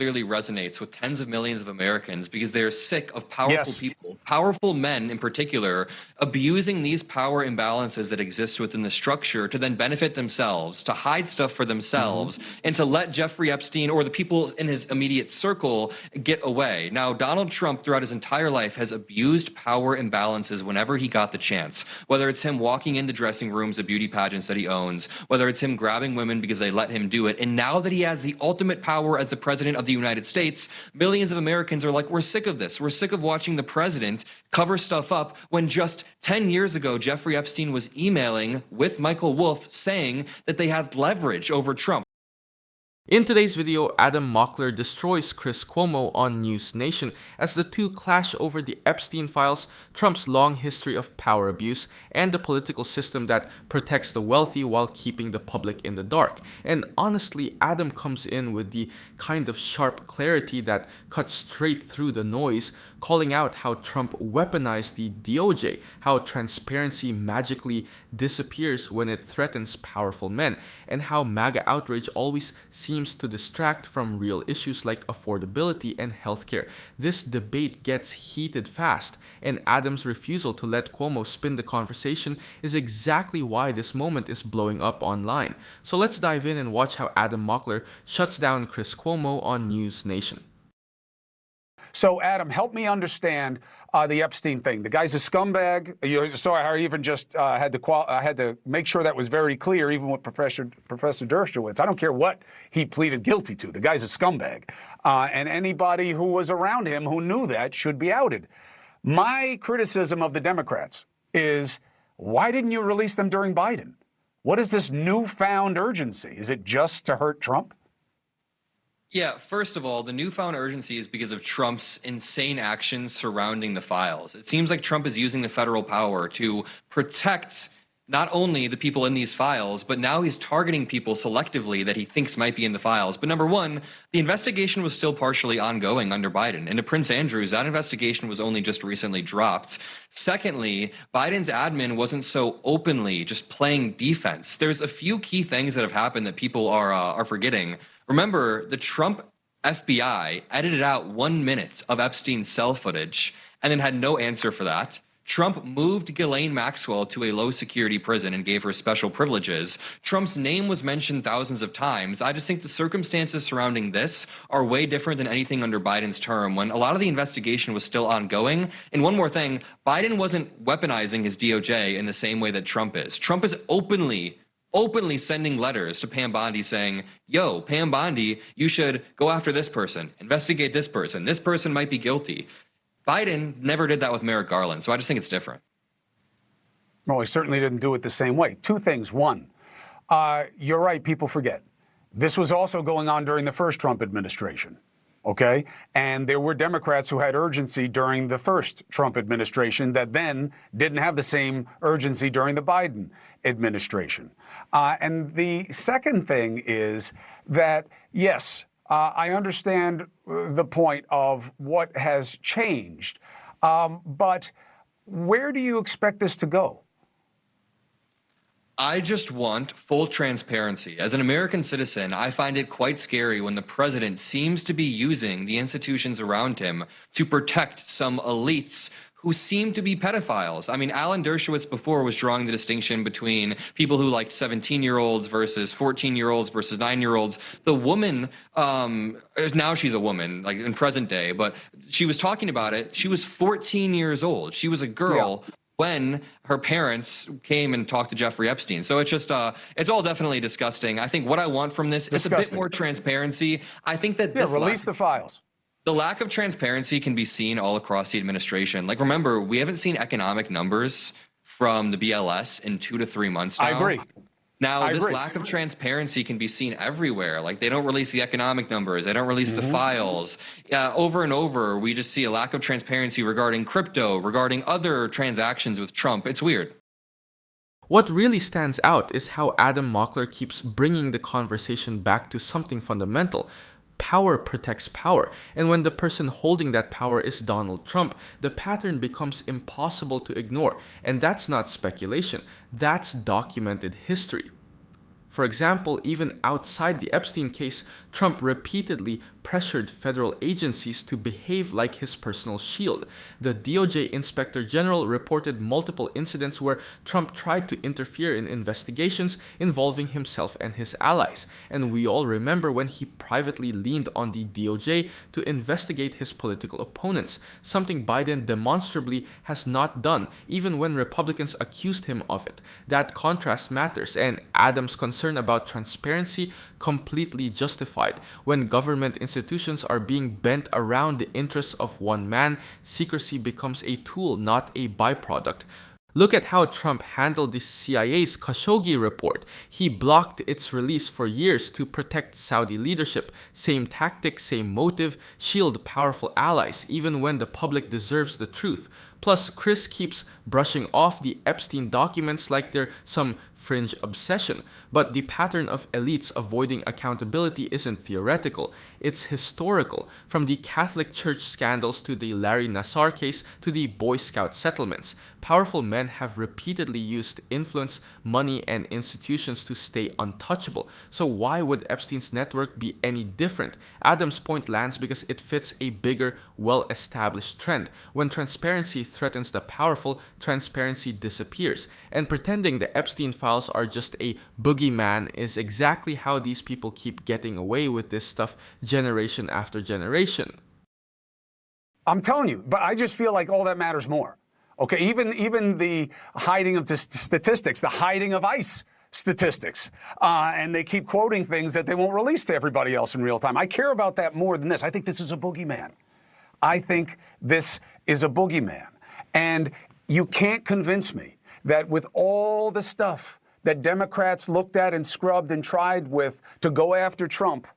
clearly resonates with tens of millions of Americans because they're sick of powerful Yes. people, powerful men in particular, abusing these power imbalances that exist within the structure to then benefit themselves, to hide stuff for themselves, and to let Jeffrey Epstein or the people in his immediate circle get away. Now, Donald Trump, throughout his entire life, has abused power imbalances whenever he got the chance, whether it's him walking into dressing rooms at beauty pageants that he owns, whether it's him grabbing women because they let him do it. And now that he has the ultimate power as the president of the United States, millions of Americans are like, we're sick of this. We're sick of watching the president cover stuff up when just 10 years ago, Jeffrey Epstein was emailing with Michael Wolff saying that they had leverage over Trump. In today's video, Adam Mockler destroys Chris Cuomo on NewsNation as the two clash over the Epstein files, Trump's long history of power abuse, and the political system that protects the wealthy while keeping the public in the dark. And honestly, Adam comes in with the kind of sharp clarity that cuts straight through the noise, calling out how Trump weaponized the DOJ, how transparency magically disappears when it threatens powerful men, and how MAGA outrage always seems to distract from real issues like affordability and healthcare. This debate gets heated fast, and Adam's refusal to let Cuomo spin the conversation is exactly why this moment is blowing up online. So let's dive in and watch how Adam Mockler shuts down Chris Cuomo on NewsNation. So, Adam, help me understand the Epstein thing. The guy's a scumbag. You saw how I even just had to make sure that was very clear, even with Professor Dershowitz. I don't care what he pleaded guilty to. The guy's a scumbag. And anybody who was around him who knew that should be outed. My criticism of the Democrats is, why didn't you release them during Biden? What is this newfound urgency? Is it just to hurt Trump? Yeah, first of all, the newfound urgency is because of Trump's insane actions surrounding the files. It seems like Trump is using the federal power to protect not only the people in these files, but now he's targeting people selectively that he thinks might be in the files. But number one, the investigation was still partially ongoing under Biden. And to Prince Andrews, that investigation was only just recently dropped. Secondly, Biden's admin wasn't so openly just playing defense. There's a few key things that have happened that people are forgetting. Remember, the Trump FBI edited out 1 minute of Epstein's cell footage and then had no answer for that. Trump moved Ghislaine Maxwell to a low-security prison and gave her special privileges. Trump's name was mentioned thousands of times. I just think the circumstances surrounding this are way different than anything under Biden's term, when a lot of the investigation was still ongoing. And one more thing, Biden wasn't weaponizing his DOJ in the same way that Trump is. Trump is openly sending letters to Pam Bondi saying, yo, Pam Bondi, you should go after this person, investigate this person might be guilty. Biden never did that with Merrick Garland, so I just think it's different. Well, he certainly didn't do it the same way. Two things. One, you're right, people forget. This was also going on during the first Trump administration, okay? And there were Democrats who had urgency during the first Trump administration that then didn't have the same urgency during the Biden administration. And the second thing is that, yes, I understand the point of what has changed, but where do you expect this to go? I just want full transparency. As an American citizen, I find it quite scary when the president seems to be using the institutions around him to protect some elites who seem to be pedophiles. I mean, Alan Dershowitz before was drawing the distinction between people who liked 17-year-olds versus 14-year-olds versus 9-year-olds. The woman, now she's a woman, like in present day, but she was talking about it. She was 14 years old. She was a girl. Yeah. When her parents came and talked to Jeffrey Epstein. So it's just, it's all definitely disgusting. I think what I want from this is a bit more transparency. I think that this release the files. The lack of transparency can be seen all across the administration. Like, remember, we haven't seen economic numbers from the BLS in 2 to 3 months now. I agree. Now, this lack of transparency can be seen everywhere. Like, they don't release the economic numbers. They don't release the files. Over and over, we just see a lack of transparency regarding crypto, regarding other transactions with Trump. It's weird. What really stands out is how Adam Mockler keeps bringing the conversation back to something fundamental. Power protects power, and when the person holding that power is Donald Trump, the pattern becomes impossible to ignore, and that's not speculation, that's documented history. For example, even outside the Epstein case, Trump repeatedly pressured federal agencies to behave like his personal shield. The DOJ Inspector General reported multiple incidents where Trump tried to interfere in investigations involving himself and his allies. And we all remember when he privately leaned on the DOJ to investigate his political opponents, something Biden demonstrably has not done, even when Republicans accused him of it. That contrast matters, and Adams' concern about transparency completely justified. When government institutions are being bent around the interests of one man, secrecy becomes a tool, not a byproduct. Look at how Trump handled the CIA's Khashoggi report. He blocked its release for years to protect Saudi leadership. Same tactic, same motive, shield powerful allies, even when the public deserves the truth. Plus, Chris keeps brushing off the Epstein documents like they're some fringe obsession. But the pattern of elites avoiding accountability isn't theoretical, it's historical. From the Catholic Church scandals to the Larry Nassar case to the Boy Scout settlements, powerful men have repeatedly used influence, money, and institutions to stay untouchable. So why would Epstein's network be any different? Adams' point lands because it fits a bigger, well-established trend. When transparency threatens the powerful, transparency disappears. And pretending the Epstein files are just a boogeyman is exactly how these people keep getting away with this stuff generation after generation. I'm telling you, but I just feel like all that matters more. Okay, even the hiding of the statistics, the hiding of ICE statistics, and they keep quoting things that they won't release to everybody else in real time. I care about that more than this. I think this is a boogeyman. I think this is a boogeyman. And you can't convince me that with all the stuff that Democrats looked at and scrubbed and tried with to go after Trump,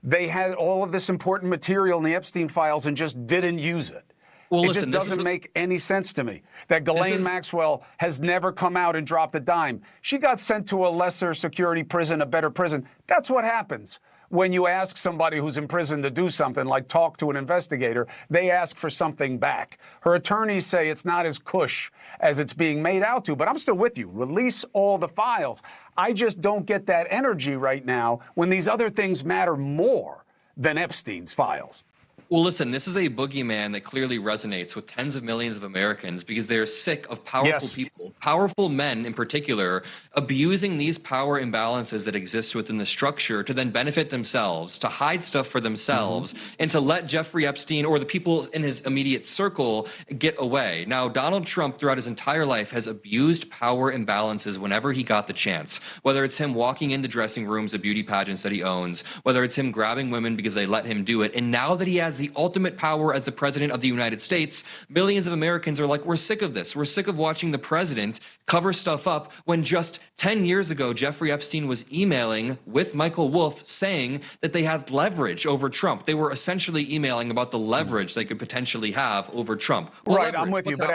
they had all of this important material in the Epstein files and just didn't use it. Well, it just doesn't make any sense to me that Ghislaine Maxwell has never come out and dropped a dime. She got sent to a lesser security prison, a better prison. That's what happens when you ask somebody who's in prison to do something, like talk to an investigator. They ask for something back. Her attorneys say it's not as cush as it's being made out to, but I'm still with you. Release all the files. I just don't get that energy right now when these other things matter more than Epstein's files. Well, listen, this is a boogeyman that clearly resonates with tens of millions of Americans because they're sick of powerful people, powerful men in particular, abusing these power imbalances that exist within the structure to then benefit themselves, to hide stuff for themselves, and to let Jeffrey Epstein or the people in his immediate circle get away. Now, Donald Trump throughout his entire life has abused power imbalances whenever he got the chance, whether it's him walking into dressing rooms of beauty pageants that he owns, whether it's him grabbing women because they let him do it. And now that he has the ultimate power as the president of the United States, millions of Americans are like, we're sick of this. We're sick of watching the president cover stuff up when just 10 years ago, Jeffrey Epstein was emailing with Michael Wolff saying that they had leverage over Trump. They were essentially emailing about the leverage they could potentially have over Trump. Well, right, I'm with you. But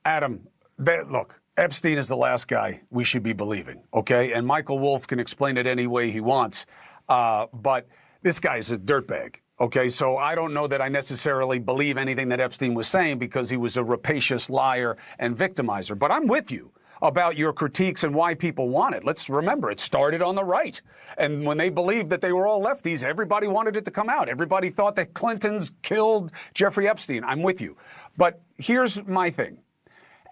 Adam, look, Epstein is the last guy we should be believing, okay? And Michael Wolff can explain it any way he wants. But this guy's a dirtbag. Okay, so I don't know that I necessarily believe anything that Epstein was saying because he was a rapacious liar and victimizer. But I'm with you about your critiques and why people want it. Let's remember, it started on the right. And when they believed that they were all lefties, everybody wanted it to come out. Everybody thought that Clintons killed Jeffrey Epstein. I'm with you. But here's my thing.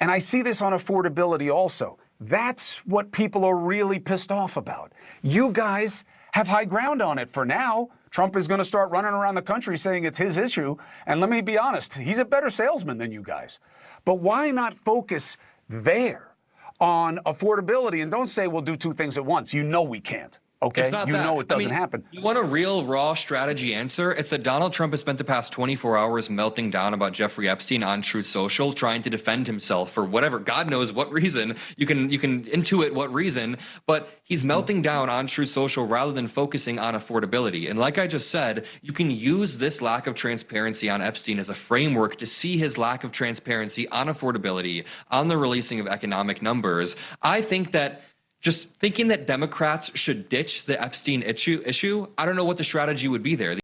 And I see this on affordability also. That's what people are really pissed off about. You guys have high ground on it for now. Trump is going to start running around the country saying it's his issue. And let me be honest, he's a better salesman than you guys. But why not focus there on affordability? And don't say we'll do two things at once. You know we can't. Okay, it's not you that. know it doesn't happen. You want a real raw strategy answer? It's that Donald Trump has spent the past 24 hours melting down about Jeffrey Epstein on Truth Social, trying to defend himself for whatever, God knows what reason. You can intuit what reason, but he's melting down on Truth Social rather than focusing on affordability. And like I just said, you can use this lack of transparency on Epstein as a framework to see his lack of transparency on affordability, on the releasing of economic numbers. I think that just thinking that Democrats should ditch the Epstein issue, I don't know what the strategy would be there.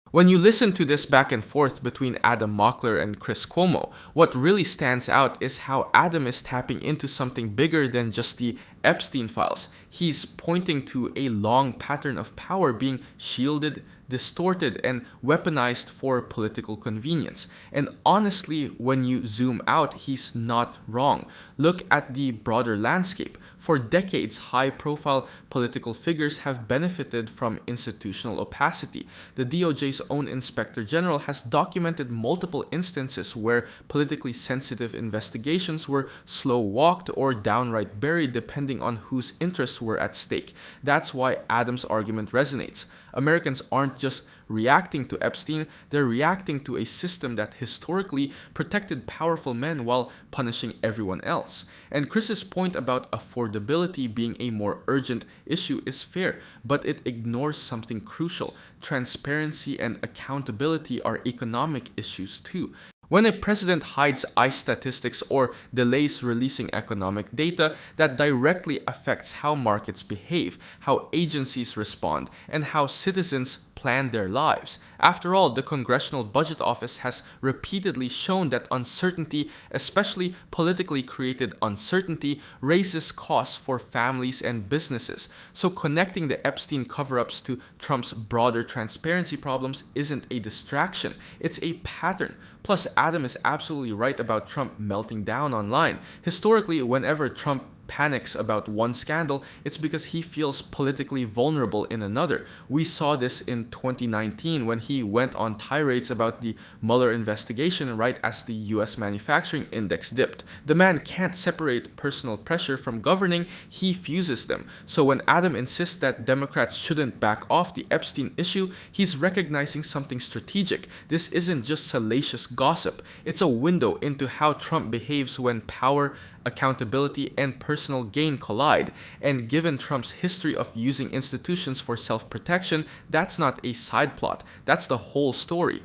When you listen to this back and forth between Adam Mockler and Chris Cuomo, what really stands out is how Adam is tapping into something bigger than just the Epstein files. He's pointing to a long pattern of power being shielded, distorted and weaponized for political convenience. And honestly, when you zoom out, he's not wrong. Look at the broader landscape. For decades, high-profile political figures have benefited from institutional opacity. The DOJ's own Inspector General has documented multiple instances where politically sensitive investigations were slow-walked or downright buried depending on whose interests were at stake. That's why Adams' argument resonates. Americans aren't just reacting to Epstein, they're reacting to a system that historically protected powerful men while punishing everyone else. And Chris's point about affordability being a more urgent issue is fair, but it ignores something crucial. Transparency and accountability are economic issues too. When a president hides ICE statistics or delays releasing economic data, that directly affects how markets behave, how agencies respond, and how citizens plan their lives. After all, the Congressional Budget Office has repeatedly shown that uncertainty, especially politically created uncertainty, raises costs for families and businesses. So connecting the Epstein cover-ups to Trump's broader transparency problems isn't a distraction, it's a pattern. Plus, Adam is absolutely right about Trump melting down online. Historically, whenever Trump panics about one scandal, it's because he feels politically vulnerable in another. We saw this in 2019 when he went on tirades about the Mueller investigation right as the US manufacturing index dipped. The man can't separate personal pressure from governing, he fuses them. So when Adam insists that Democrats shouldn't back off the Epstein issue, he's recognizing something strategic. This isn't just salacious gossip, it's a window into how Trump behaves when power, accountability, and personal gain collide. And given Trump's history of using institutions for self-protection, that's not a side plot, that's the whole story.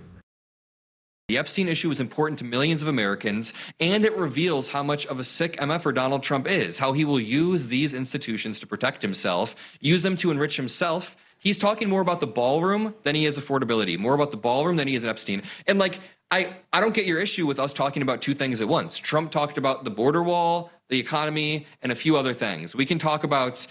The Epstein issue is important to millions of Americans, and it reveals how much of a sick MFer Donald Trump is, how he will use these institutions to protect himself, use them to enrich himself. He's talking more about the ballroom than he is affordability, more about the ballroom than he is Epstein. And like, I don't get your issue with us talking about two things at once. Trump talked about the border wall, the economy, and a few other things. We can talk about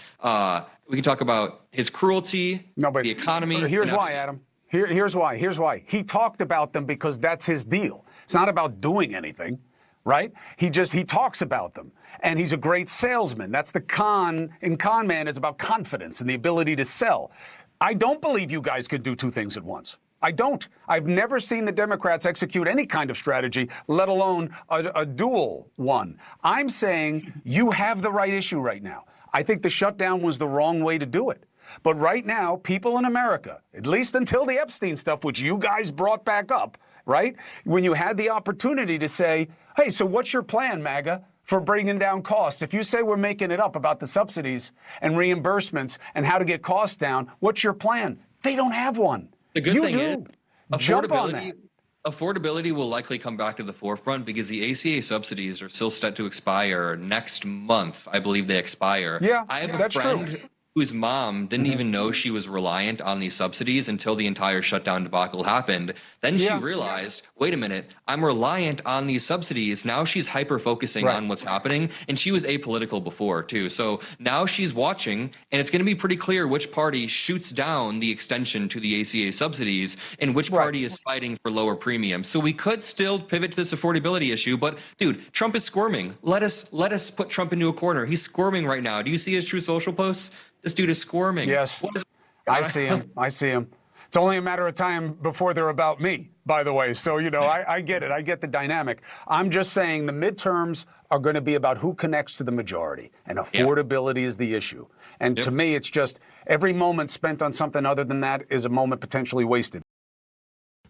his cruelty, the economy. Here's why, Adam. Here's why. He talked about them because that's his deal. It's not about doing anything, right? He talks about them, and he's a great salesman. That's the con man is about confidence and the ability to sell. I don't believe you guys could do two things at once. I don't. I've never seen the Democrats execute any kind of strategy, let alone a dual one. I'm saying you have the right issue right now. I think the shutdown was the wrong way to do it. But right now, people in America, at least until the Epstein stuff, which you guys brought back up, right? When you had the opportunity to say, hey, so what's your plan, MAGA, for bringing down costs? If you say we're making it up about the subsidies and reimbursements and how to get costs down, what's your plan? They don't have one. The good thing is, affordability will likely come back to the forefront because the ACA subsidies are still set to expire next month. I believe they expire. Yeah, I have a that's friend true. whose mom didn't even know she was reliant on these subsidies until the entire shutdown debacle happened. Then she realized, wait a minute, I'm reliant on these subsidies. Now she's hyper-focusing on what's happening, and she was apolitical before, too. So now she's watching, and it's going to be pretty clear which party shoots down the extension to the ACA subsidies and which party is fighting for lower premiums. So we could still pivot to this affordability issue, but, dude, Trump is squirming. Let us put Trump into a corner. He's squirming right now. Do you see his True Social posts? This dude is squirming. Yes, I see him. I see him. It's only a matter of time before they're about me, by the way. So, you know, I get it. I get the dynamic. I'm just saying the midterms are going to be about who connects to the majority, and affordability is the issue. And to me, it's just every moment spent on something other than that is a moment potentially wasted.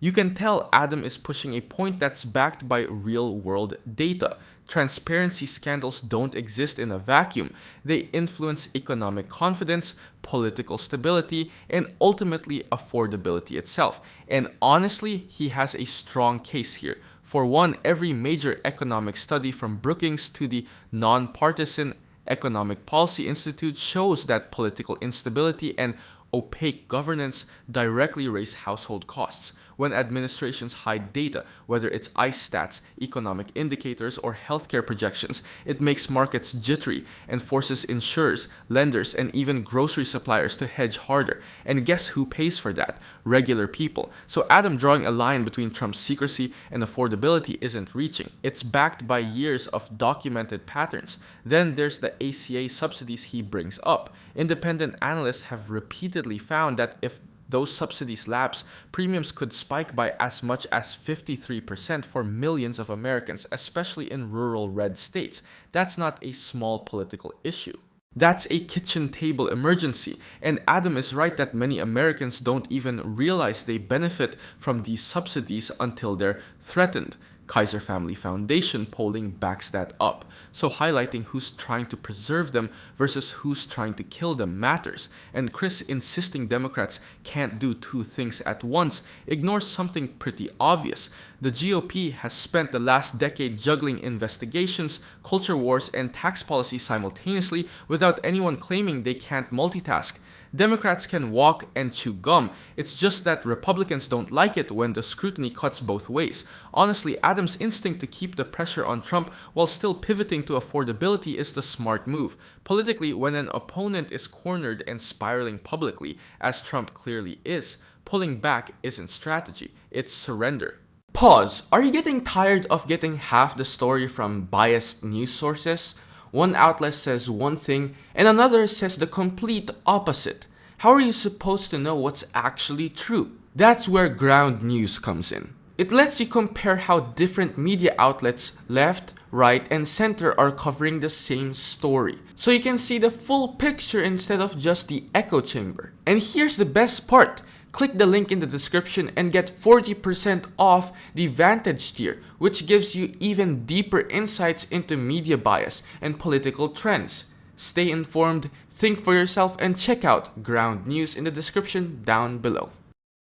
You can tell Adam is pushing a point that's backed by real-world data. Transparency scandals don't exist in a vacuum. They influence economic confidence, political stability, and ultimately affordability itself. And honestly, he has a strong case here. For one, every major economic study from Brookings to the nonpartisan Economic Policy Institute shows that political instability and opaque governance directly raise household costs. when administrations hide data, whether it's ICE stats, economic indicators, or healthcare projections. It makes markets jittery and forces insurers, lenders, and even grocery suppliers to hedge harder. And guess who pays for that? Regular people. So Adam drawing a line between Trump's secrecy and affordability isn't reaching. It's backed by years of documented patterns. Then there's the ACA subsidies he brings up. Independent analysts have repeatedly found that if those subsidies lapse, premiums could spike by as much as 53% for millions of Americans, especially in rural red states. That's not a small political issue. That's a kitchen table emergency, and Adam is right that many Americans don't even realize they benefit from these subsidies until they're threatened. Kaiser Family Foundation polling backs that up. So highlighting who's trying to preserve them versus who's trying to kill them matters. And Chris insisting Democrats can't do two things at once ignores something pretty obvious. The GOP has spent the last decade juggling investigations, culture wars, and tax policy simultaneously without anyone claiming they can't multitask. Democrats can walk and chew gum. It's just that Republicans don't like it when the scrutiny cuts both ways. Honestly, Adams' instinct to keep the pressure on Trump while still pivoting to affordability is the smart move. Politically, when an opponent is cornered and spiraling publicly, as Trump clearly is, pulling back isn't strategy, it's surrender. Pause. Are you getting tired of getting half the story from biased news sources? One outlet says one thing and another says the complete opposite. How are you supposed to know what's actually true? That's where ground news comes in. It lets you compare how different media outlets, left, right, and center are covering the same story. So you can see the full picture instead of just the echo chamber. And here's the best part. Click the link in the description and get 40% off the Vantage tier, which gives you even deeper insights into media bias and political trends. Stay informed, think for yourself, and check out Ground News in the description down below.